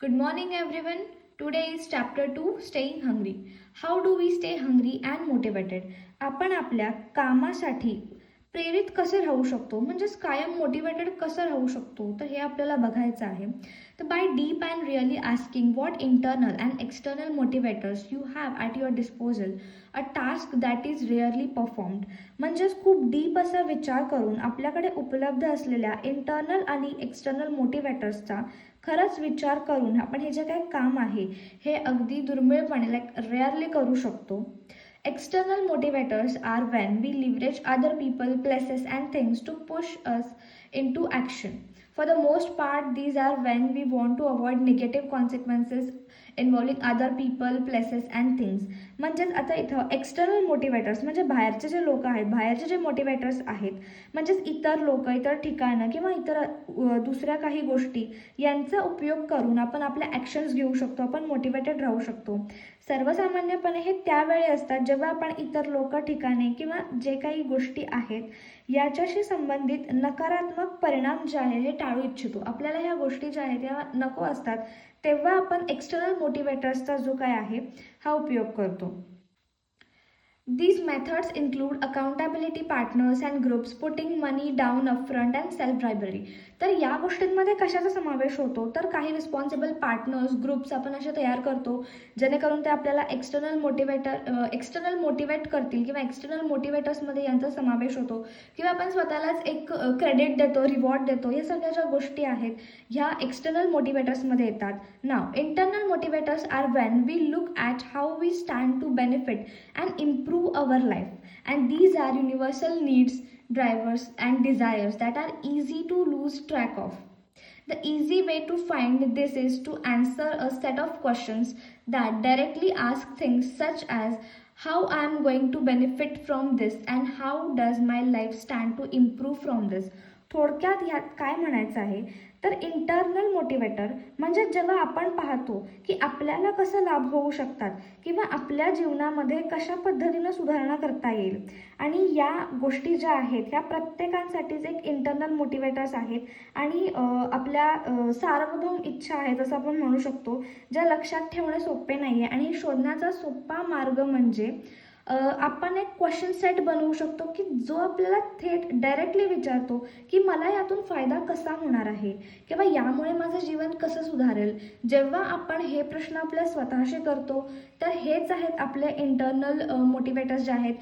Good morning, everyone. Today is chapter 2, Staying Hungry. How do we stay hungry and motivated? आपण आपल्या कामासाठी प्रेरित कसे राहू शकतो, म्हणजेच कायम मोटिवेटेड कसं राहू शकतो, तर हे आपल्याला बघायचं आहे. तर by deep and really asking what internal and external motivators you have at your disposal, a task that is rarely performed. म्हणजेच खूप डीप असा विचार करून आपल्याकडे उपलब्ध असलेल्या इंटरनल आणि एक्सटर्नल मोटिवेटर्सचा खरंच विचार करून आपण हे जे काही काम आहे हे अगदी दुर्मिळपणे रेअरली करू शकतो. External motivators are when we leverage other people, places, and things to push us into action. For the most part, these are when we want to avoid negative consequences involving other people, places, and things. म्हणजेच आता इथं external motivators म्हणजे बाहेरचे जे लोक आहेत, बाहेरचे जे मोटिवेटर्स आहेत, म्हणजेच इतर लोक, इतर ठिकाणं किंवा इतर दुसऱ्या काही गोष्टी यांचा उपयोग करून आपण आपल्या ॲक्शन्स घेऊ शकतो, आपण मोटिवेटेड राहू शकतो. सर्वसामान्यपणे हे त्यावेळी असतात जेव्हा आपण इतर लोक, ठिकाणे किंवा जे काही गोष्टी आहेत याच्याशी संबंधित नकारात्मक परिणाम जे आहे हे टाळू इच्छितो. आपल्याला ह्या गोष्टी ज्या आहेत त्या नको असतात, तेव्हा आपण एक्सटर्नल मोटिवेटर्सचा जो काय आहे हा उपयोग करतो. These methods include accountability partners and groups, putting money down upfront and self-bribery. तर या गोष्टींमध्ये कशाचा समावेश होतो, तर काही रिस्पॉन्सिबल पार्टनर्स, ग्रुप्स आपण असे तयार करतो जेणेकरून ते आपल्याला एक्सटर्नल मोटिवेट करतील किंवा एक्सटर्नल मोटिवेटर्समध्ये यांचा समावेश होतो किंवा आपण स्वतःलाच एक क्रेडिट देतो, रिवॉर्ड देतो. या सगळ्या ज्या गोष्टी आहेत ह्या एक्सटर्नल मोटिवेटर्समध्ये येतात. नाव internal motivators are when we look at how we stand to benefit and improve our life, and these are universal needs, drivers, and desires that are easy to lose track of. The easy way to find this is to answer a set of questions that directly ask things such as how I am going to benefit from this and how does my life stand to improve from this. थोडक्यात ह्यात काय म्हणायचं आहे, तर internal motivator म्हणजे जेव्हा आपण पाहतो की आपल्याला कसं लाभ होऊ शकतात किंवा आपल्या जीवनामध्ये कशा पद्धतीनं सुधारणा करता येईल, आणि या गोष्टी ज्या आहेत ह्या प्रत्येकांसाठीच एक इंटरनल मोटिवेटर्स आहेत आणि आपल्या सार्वभौम इच्छा आहेत असं आपण म्हणू शकतो, ज्या लक्षात ठेवणे सोपे नाही आहे. आणि शोधण्याचा सोपा मार्ग म्हणजे आपण एक क्वेश्चन सेट बनवू शकतो की जो आपल्याला थेट डायरेक्टली विचारतो की मला यातून फायदा कसा होणार आहे किंवा यामुळे माझं जीवन कसं सुधारेल. जेव्हा आपण हे प्रश्न आपल्या स्वतःशी करतो तर हेच आहेत आपले इंटरनल मोटिवेटर्स जे आहेत